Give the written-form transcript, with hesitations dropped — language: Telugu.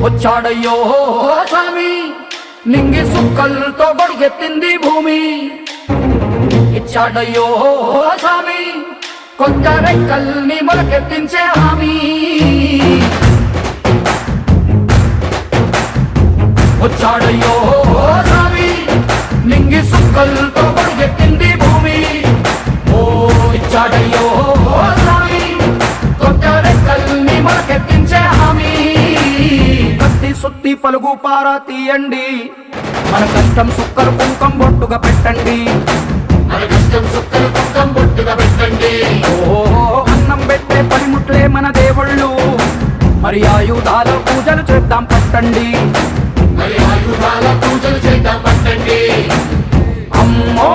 వచ్చాడయ్యో స్వామి నింగి సుక్కలతో గొడుగెత్తింది భూమి ఇచ్చాడయ్యో స్వామి కొత్త రెక్కల్ని మొలకెత్తించే హామీ వచ్చాడయ్యో స్వామి నింగి సుక్కలతో గొడుగెత్తింది భూమి ఓ ఇచ్చాడయ్యో స్వామి కొత్త రెక్కల్ని మొలకెత్తించే హామీ కత్తి సుత్తి పలుగు పారా తీయండి మన కష్టం సుక్కలు కుంకం బొట్టుగా పెట్టండి ఓ అన్నం పెట్టే పనిముట్లే మన దేవుళ్ళు మరి ఆయుధాల పూజలు చేద్దాం పట్టండి అమ్మో